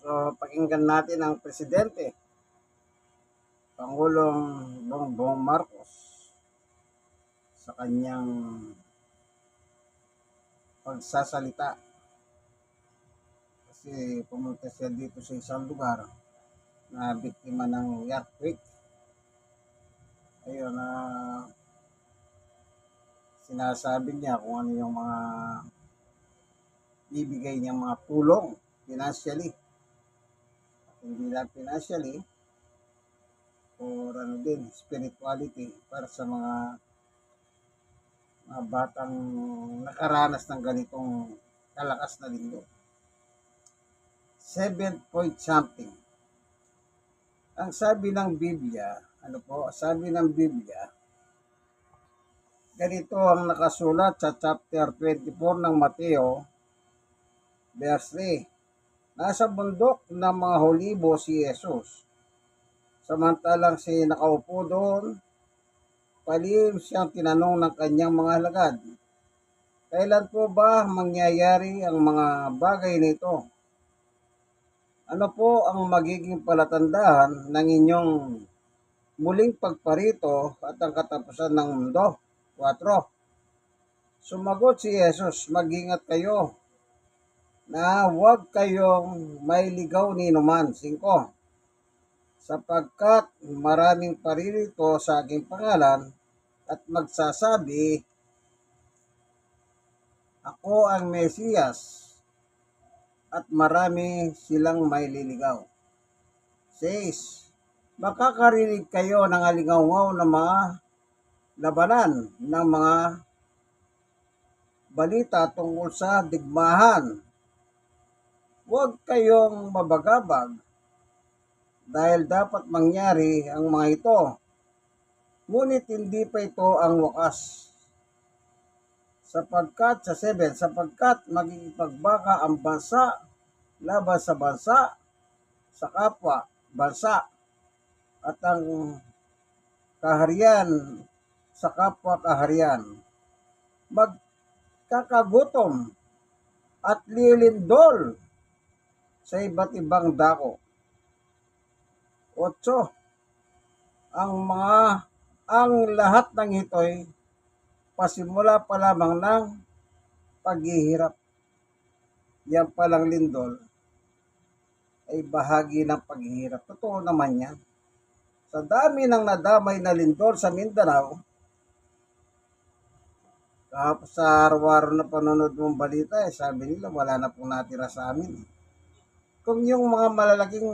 So, pakinggan natin ang Presidente, Pangulong Bongbong Marcos sa kanyang pagsasalita. Kasi pumunta siya dito sa isang lugar na biktima ng earthquake. Ayun, sinasabi niya kung ano yung mga bibigay niyang mga tulong financially. Hindi lang financially, or ano din, spirituality para sa mga batang nakaranas ng ganitong kalakas na lindol. 7 point something. Ang sabi ng Biblia, sabi ng Biblia, ganito ang nakasulat sa chapter 24 ng Mateo, verse 3. Nasa bundok ng mga Olibo si Jesus. Samantalang si nakaupo doon, palihim siyang tinanong ng kanyang mga alagad, kailan po ba mangyayari ang mga bagay nito? Ano po ang magiging palatandaan ng inyong muling pagparito at ang katapusan ng mundo? 4. Sumagot si Jesus, mag-ingat kayo na huwag kayong mailigaw ni numan. 5. Sapagkat maraming paririto sa aking pangalan at magsasabi, ako ang Mesiyas, at marami silang maililigaw. 6. Makakarinig kayo ng alingaw-ngaw na mga labanan ng mga balita tungkol sa digmahan. Huwag kayong mabagabag dahil dapat mangyari ang mga ito. Ngunit hindi pa ito ang wakas. Sapagkat magkikipagbaka ang bansa laban sa bansa, sa kapwa bansa, at ang kaharian sa kapwa kaharian. Magkakagutom at lilindol sa iba't ibang dako. 8. Ang lahat ng ito'y pasimula pa lamang ng paghihirap. Yan palang lindol ay bahagi ng paghihirap. Totoo naman yan. Sa dami ng nadamay na lindol sa Mindanao, sa araw-araw na panonood mong balita, sabi nila wala na pong natira sa amin. Kung yung mga malalaking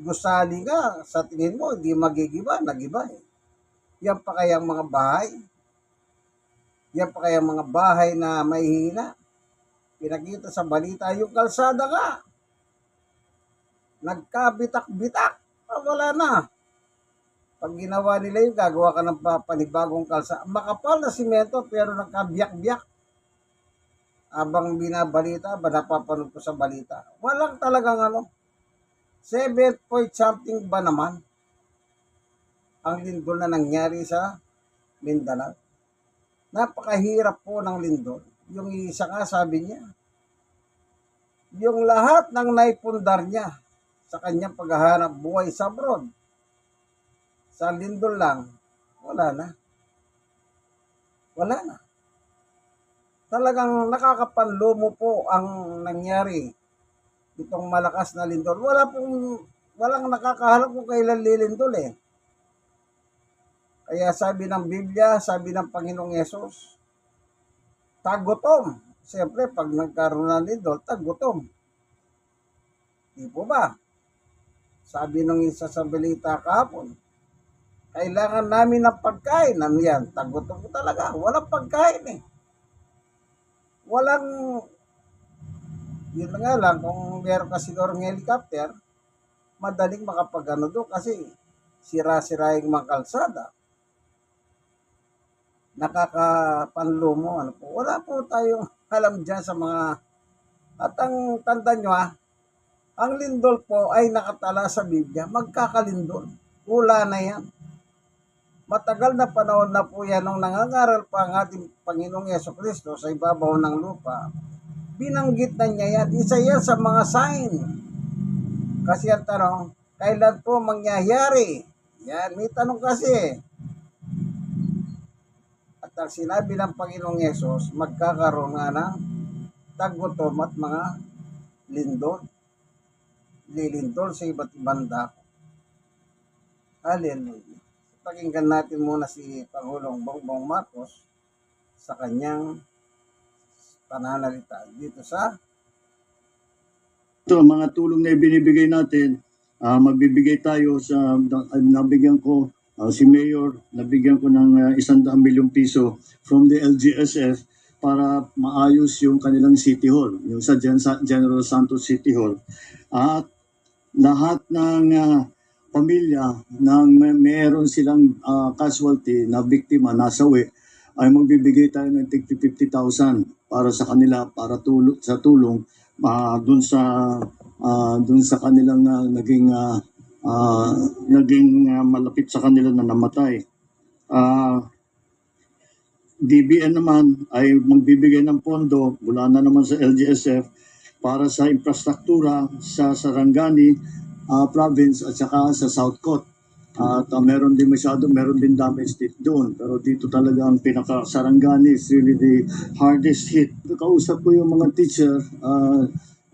gusali nga, sa tingin mo, hindi magigiba, nagiba eh. Yan pa kayang mga bahay? Yan pa kayang mga bahay na mahihina? Pinakita sa balita, yung kalsada nga, nagkabitak-bitak, wala na. Pag ginawa nila yung gagawa ka ng panibagong kalsada, makapal na simento pero nagkabiyak-biyak. Abang binabalita, napapanood ko sa balita, walang talagang 7 point something ba naman ang lindol na nangyari sa Mindanao. Napakahirap po ng lindol. Yung isa nga sabi niya, yung lahat ng naipundar niya sa kanyang paghahanap buhay sa abroad, sa lindol lang, wala na. Wala na. Talagang nakakapanlumo po ang nangyari itong malakas na lindol. Walang nakakahalap kung kailan lilindol eh. Kaya sabi ng Biblia, sabi ng Panginoong Yesus, tagutom. Siyempre, pag nagkaroon ng lindol, tagutom. Di po ba? Sabi nung isa sa balita kahapon, kailangan namin ng pagkain. Ano yan? Tagutom ko talaga. Walang pagkain eh. Yun nga lang, kung meron ka siguro ng helicopter, madaling makapagano doon kasi sira-sira yung mga kalsada. Nakakapanlumo. Wala po tayong alam dyan sa mga, at ang tanda nyo ang lindol po ay nakatala sa Biblia, magkakalindol. Wala na yan. Matagal na panahon na po yan nung nangangaral pa ang ating Panginoong Jesucristo sa ibabaw ng lupa. Binanggit na niya yan. Isa yan sa mga sign Kasi ang tanong, kailan po mangyayari? Yan, may tanong kasi. At ang sinabi ng Panginoong Yesus, magkakaroon nga ng tagutom at mga lindol. Lilindol sa iba't ibang dako. Hallelujah. Pakinggan natin muna si Pangulong Bongbong Marcos sa kanyang pananalita dito sa Ito, mga tulong na ibinibigay natin, magbibigay tayo sa, nabigyan ko, si Mayor, nabigyan ko ng 100 milyong piso from the LGSF para maayos yung kanilang City Hall, yung sa General Santos City Hall. At lahat ng pamilya na meron silang casualty na biktima, nasawi, ay magbibigay tayo ng 50,000 para sa kanila, para sa tulong dun sa kanilang naging malapit sa kanila na namatay. DBN naman ay magbibigay ng pondo mula na naman sa LGSF para sa infrastruktura sa Sarangani province at saka sa South Coast. At meron din damage dito doon. Pero dito talaga ang pinaka-Sarangani is really the hardest hit. Kausap ko yung mga teacher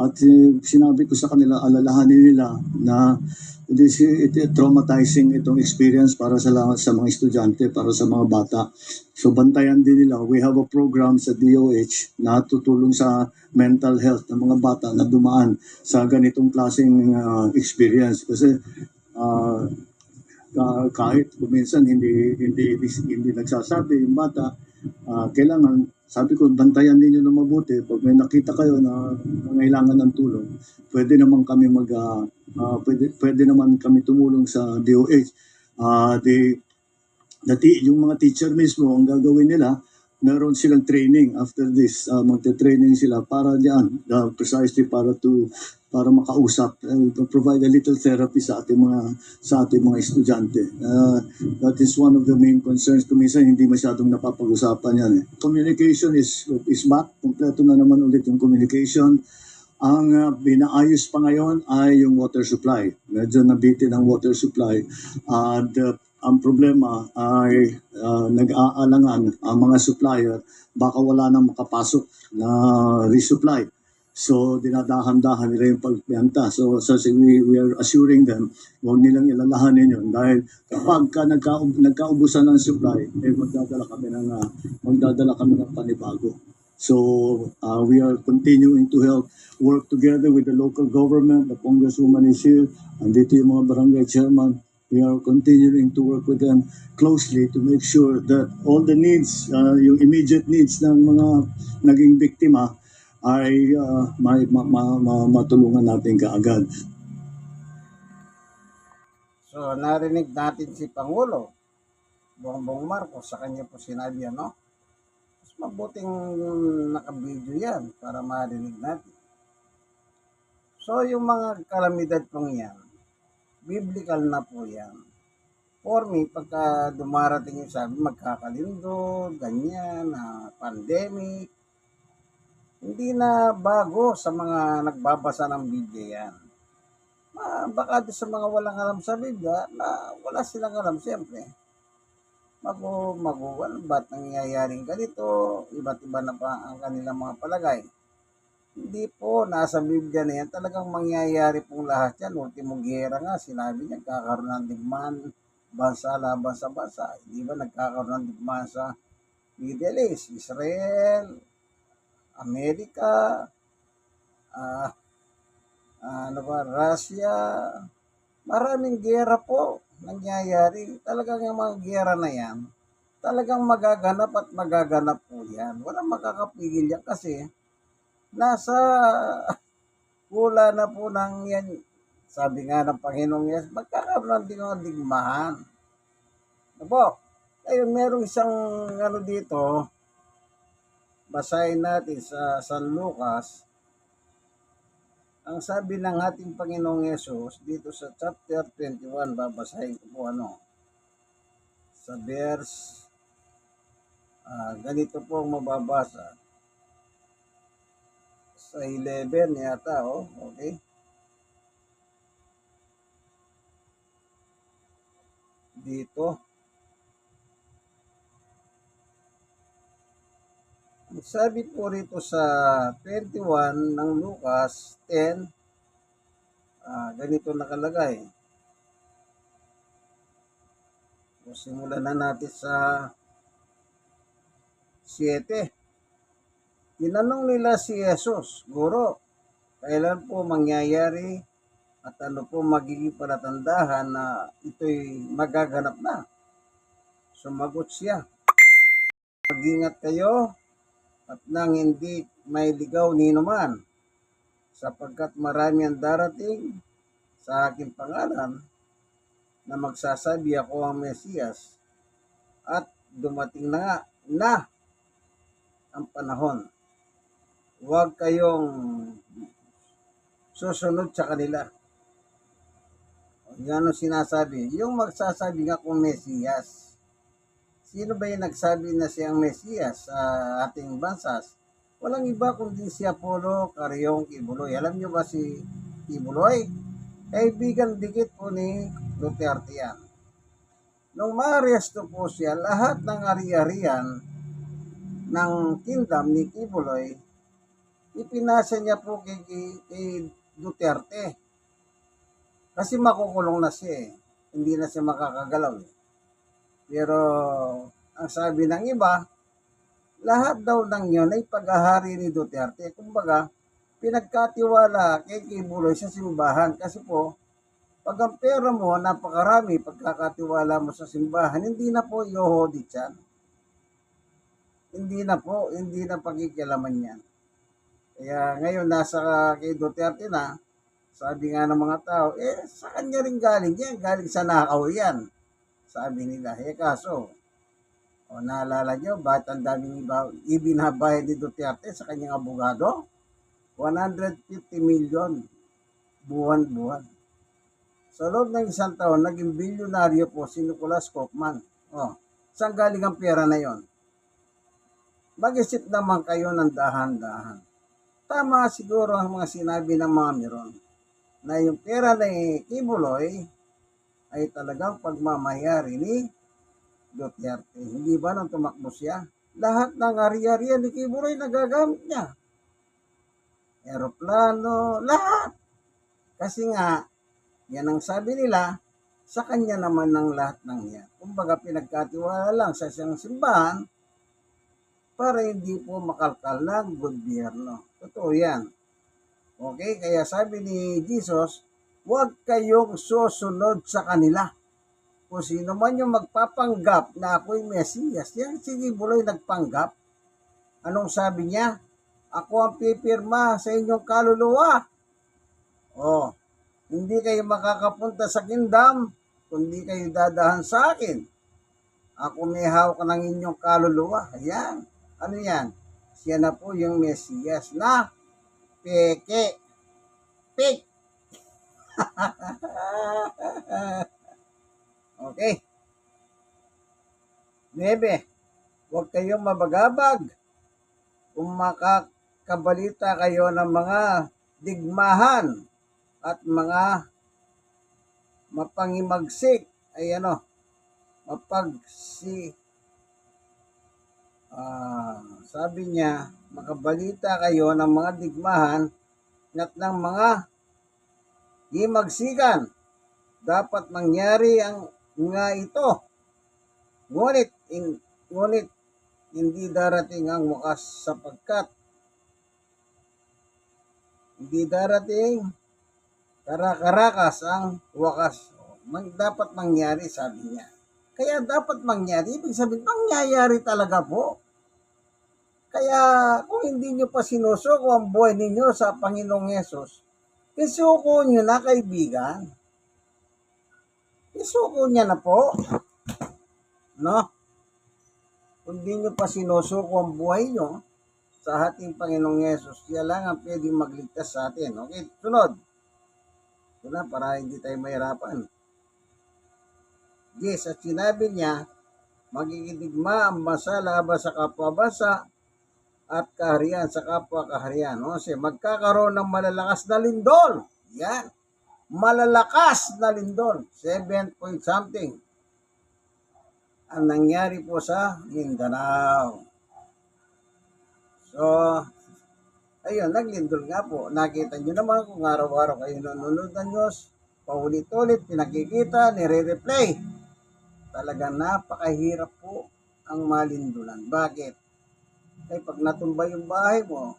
at sinabi ko sa kanila, alalahanin nila na traumatizing itong experience para sa mga estudyante, para sa mga bata. So bantayan din nila. We have a program sa DOH na tutulong sa mental health ng mga bata na dumaan sa ganitong klaseng experience. Kasi kahit minsan hindi nagsasabi yung bata, kailangan, sabi ko, bantayan ninyo na mabuti. Pag may nakita kayo na nangailangan ng tulong, pwede naman kami pwede naman kami tumulong sa DOH. Yung mga teacher mismo, ang gagawin nila, meron silang training after this. Magte-training sila para diyan, precisely para makausap and provide a little therapy sa ating mga estudyante. That is one of the main concerns ko. Minsan hindi masyadong napapag-usapan yan. Communication is back. Kompleto na naman ulit yung communication. Ang binaayos pa ngayon ay yung water supply. Medyo nabitin ang water supply. Ang problema ay nag-aalangan ang mga supplier, baka wala nang makapasok na resupply. So, dinadahan-dahan nila yung pagbenta. So we are assuring them, huwag nilang ilalahanin yun. Dahil kapag nagkaubusan ng supply, magdadala kami ng panibago. So, we are continuing to work together with the local government. The Congresswoman is here. Andito yung mga barangay chairman. We are continuing to work with them closely to make sure that all the needs, yung immediate needs ng mga naging biktima, ay matulungan natin kaagad. So, narinig natin si Pangulo Bongbong Marcos sa kanya po sinabi, mas mabuting nakabidyo yan para marinig natin. So, yung mga kalamidad pong yan, biblical na po yan. For me, pagka dumarating yung sabi, magkakalindol, ganyan, pandemic, hindi na bago sa mga nagbabasa ng Biblia yan. Baka sa mga walang alam sa Biblia, na wala silang alam siyempre. Ba't nangyayaring ganito, iba't iba na pa ang kanilang mga palagay. Hindi po, nasa Biblia na yan, talagang mangyayari pong lahat yan. Ultimong giyera nga, sinabi niya, kakaroon ng digmaan, bansa laban sa bansa. Hindi ba nagkakaroon ng digmaan sa Middle East, Israel, Amerika, Russia, maraming giyera po nangyayari. Talagang yung mga giyera na yan, talagang magaganap at magaganap po yan. Walang makakapigil yan kasi nasa hula na po ng yan. Sabi nga ng Panginoong Yesus, magkakaroon din ng digmaan. Opo, ayun, merong isang dito, basahin natin sa San Lucas. Ang sabi ng ating Panginoong Yesus dito sa chapter 21, babasahin ko po sa verse, ganito po ang mababasa. Sa 11 yata, okay? dito. Ang sabi po rito sa 21 ng Lucas 10, ganito nakalagay. So, simulan na natin sa 7. Tinanong nila si Jesus, Guro, kailan po mangyayari at ano po magiging palatandahan na ito'y magaganap na? Sumagot siya, mag-ingat kayo at nang hindi may ligaw ninuman, sapagkat marami ang darating sa aking pangalan na magsasabi ako ang Mesiyas at dumating na ang panahon. Huwag kayong susunod sa kanila. Yan ang sinasabi. Yung magsasabi nga kung Mesiyas. Sino ba yung nagsabi na siyang Mesiyas sa ating bansa? Walang iba kundi si Apollo Caryong Kibuloy. Alam nyo ba si Kibuloy? Kaibigan dikit po ni Duterte yan. Nung maaresto po siya, lahat ng ari-arian ng kingdom ni Kibuloy, ipinasa niya po kay Duterte. Kasi makukulong na siya eh. Hindi na siya makakagalaw eh. Pero ang sabi ng iba, lahat daw ng yun ay paghahari ni Duterte. Kumbaga, pinagkatiwala kay Kibuloy sa simbahan. Kasi po, pag ang pera mo, napakarami, pagkakatiwala mo sa simbahan, hindi na po yohodit yan. Hindi na pakikialaman yan. Kaya ngayon, nasa kay Duterte na, sabi nga ng mga tao, sa kanya rin galing yan, galing sa nakaw yan. Sabi nila, kaso, naalala nyo, bakit ang daming ibinabayad ni Duterte sa kanyang abogado? 150 million buwan-buwan. Sa loob ng isang taon, naging bilyonaryo po si Nicholas Kaufman. Saan galing ang pera na yon? Mag-isip naman kayo ng dahan-dahan. Tama siguro ang mga sinabi ng mga meron na yung pera ni Kibuloy ay talagang pagmamayari ni Duterte. Hindi ba nung tumakbo siya? Lahat ng ari-arian ni Kibuloy nagagamit niya. Aeroplano, lahat. Kasi nga, yan ang sabi nila, sa kanya naman ng lahat ng yan. Kumbaga pinagkatiwala lang sa isang simbahan para hindi po makalkal ng gobyerno. Totoo yan. Okay, kaya sabi ni Jesus, huwag kayong susunod sa kanila. Kung sino man yung magpapanggap na ako'y Mesiyas, yan si Kibuloy nagpanggap. Anong sabi niya? Ako ang pipirma sa inyong kaluluwa. Hindi kayo makakapunta sa kingdom, kundi kayo dadahan sa akin. Ako may hawak ng inyong kaluluwa. Ayan. Ano yan? Siya na po yung Mesiyas na peke. Fake. Okay. 9. Huwag kayong mabagabag kung makakabalita kayo ng mga digmahan at mga mapangimagsik. Sabi niya, makabalita kayo ng mga digmahan at ng mga himagsikan. Dapat mangyari ang nga ito. Ngunit hindi darating ang wakas sapagkat hindi darating karakarakas ang wakas. Dapat mangyari, sabi niya. Kaya dapat mangyari, ibig sabihin, mangyayari talaga po. Kaya kung hindi nyo pa sinusuko ang buhay ninyo sa Panginoong Yesus, isuko nyo na, kaibigan. Isuko niya na po. No? Kung hindi nyo pa sinusuko ang buhay nyo sa ating Panginoong Yesus, siya lang ang pwedeng magligtas sa atin. Okay, sunod. Ito na, para hindi tayo mahirapan. Yes, at sinabi niya, magigidigma ang bansa laban sa kapwa bansa at kaharian sa kapwa kaharian. Kasi magkakaroon ng malalakas na lindol. Yan. Malalakas na lindol. 7 point something. ang nangyari po sa Mindanao. So, ayun, naglindol nga po. Nakita nyo naman kung araw-araw kayo nanonood ng news, paulit-ulit, pinakikita, nire-replay. Talagang napakahirap po ang malindulan. Bakit? Eh, pag natumba yung bahay mo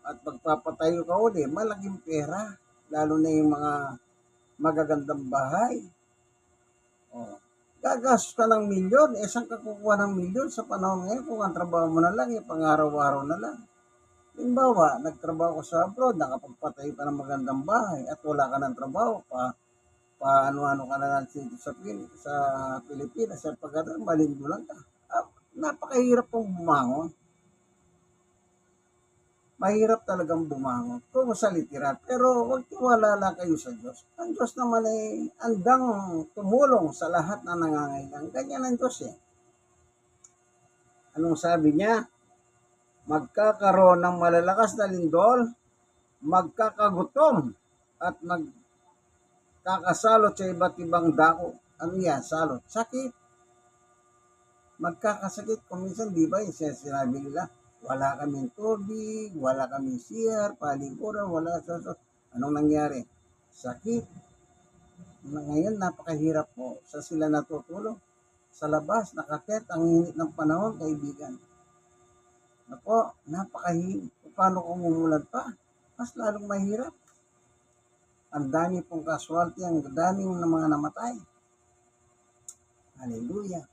at pagpapatayo ka uli, malaking pera. Lalo na yung mga magagandang bahay. Oh. Gagastos ka ng milyon. Eh, saan ka kukuha ng milyon sa panahon ngayon kung ang trabaho mo na lang, yung pang-araw-araw na lang? Halimbawa, nagtrabaho ko sa abroad, nakapagpatayo ka ng magandang bahay at wala ka ng trabaho pa, paano-ano ka na lang sa Pilipinas, sa pagkatapos malindulan ka. Napakahirap pong bumangon. Mahirap talagang bumangon kung sa literal. Pero huwag tiwala lang kayo sa Diyos. Ang Diyos naman ay andang tumulong sa lahat na nangangailangan. Ganyan ang Diyos eh. Anong sabi niya? Magkakaroon ng malalakas na lindol, magkakagutom, at magkakasalot sa iba't ibang dako. Ano yan? Salot. Sakit. Magkakasakit. Kung minsan, di ba, yung sinabi nila, wala kaming tubig, wala kaming CR, paliguran, wala sa. Anong nangyari? Sakit. Ngayon, napakahirap po. Sa sila natutulog. Sa labas, nakatet, ang init ng panahon, kaibigan. Ako, napakahirap. Paano kung umulan pa? Mas lalong mahirap. Ang dami pong casualty, ang daming na mga namatay. Hallelujah.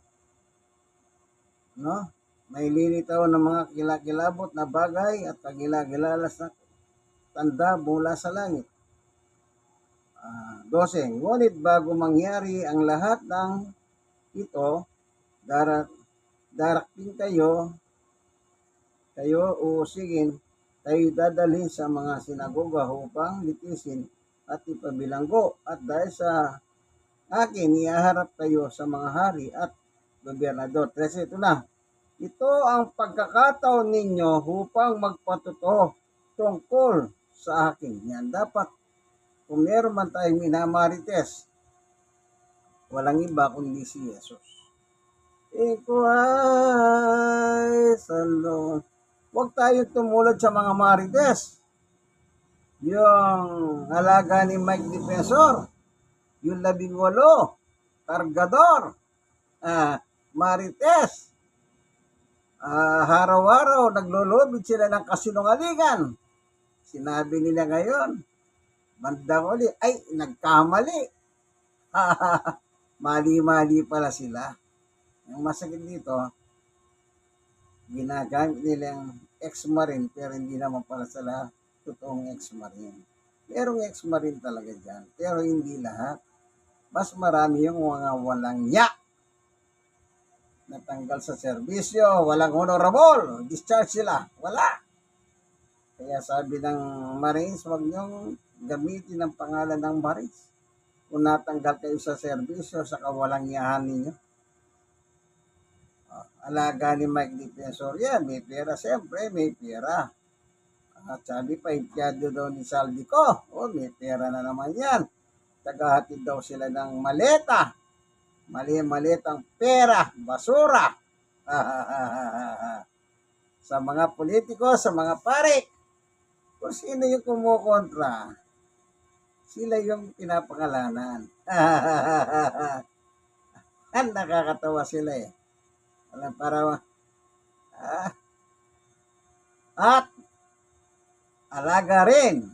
No? May lilitaw ng mga kilakilabot na bagay at kagilagilalas na tanda mula sa langit. 12. Ngunit bago mangyari ang lahat ng ito, darating kayo uusigin, kayo dadalhin sa mga sinagoga upang litisin at ipabilanggo. At dahil sa akin, iaharap kayo sa mga hari at gobernador. 13. Ito na. Ito ang pagkakataon ninyo upang magpatotoo tungkol sa akin. Yan, dapat kung meron man tayong minamarites, walang iba kundi si Jesus. Ikaw ay salon. Huwag tayo tumulad sa mga marites. Yung alaga ni Mike Defensor, yung 18, kargador, marites, araw-araw naglulubid sila ng kasinungalingan. Sinabi nila ngayon, bandang uli, ay, nagkamali. Mali-mali pala sila. Ang masakit dito, ginagamit nilang ex-marine, pero hindi naman pala sila totoong ex-marine. Merong ex-marine talaga dyan, pero hindi lahat. Mas marami yung mga walang yak. Natanggal sa serbisyo, walang honorable, discharge sila, wala. Kaya sabi ng Marines, huwag niyong gamitin ang pangalan ng Marines. Kung natanggal kayo sa serbisyo, sa kawalang yahan ninyo. Alaga ni Mike Defensor yan, may pera, siyempre may pera. At sabi pa, empleyado daw ni Saldico, may pera na naman yan. Tagahatid daw sila ng maleta. Mali-malitang pera, basura. Sa mga politiko, sa mga pare. Kung sino yung kumukontra, sila yung pinapangalanan. Nakakatawa sila eh. Alam, para at alaga rin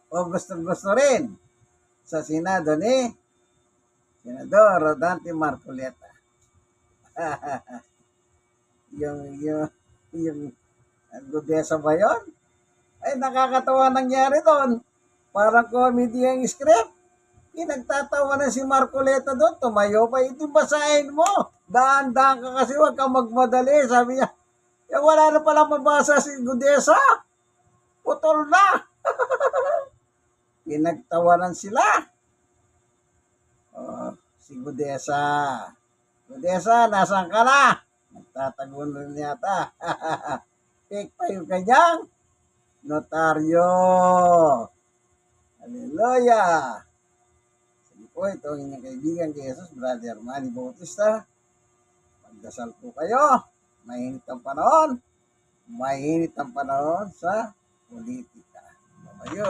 o gusto rin sa Senado ni Senador Rodante Marcoleta. yung Gudesa ba yun? Ay, nakakatawa nangyari doon. Parang comedy ang script. Nagtatawa na si Marcoleta doon. Tumayo pa. Ito basahin mo. Daan-daan ka kasi huwag kang magmadali. Sabi niya, wala na pala mabasa si Gudesa. Putol na. Pinagtawanan sila. Si Gudesa. Gudesa, nasaan ka na? Nagtatagon rin yata. Fake pa yung kanyang notaryo. Hallelujah. Sige po, ito ang inyong kaibigan kay Jesus, Brother Manny Bautista. Magdasal po kayo. Mainit ang panahon. Mainit ang panahon sa politika. Babayo.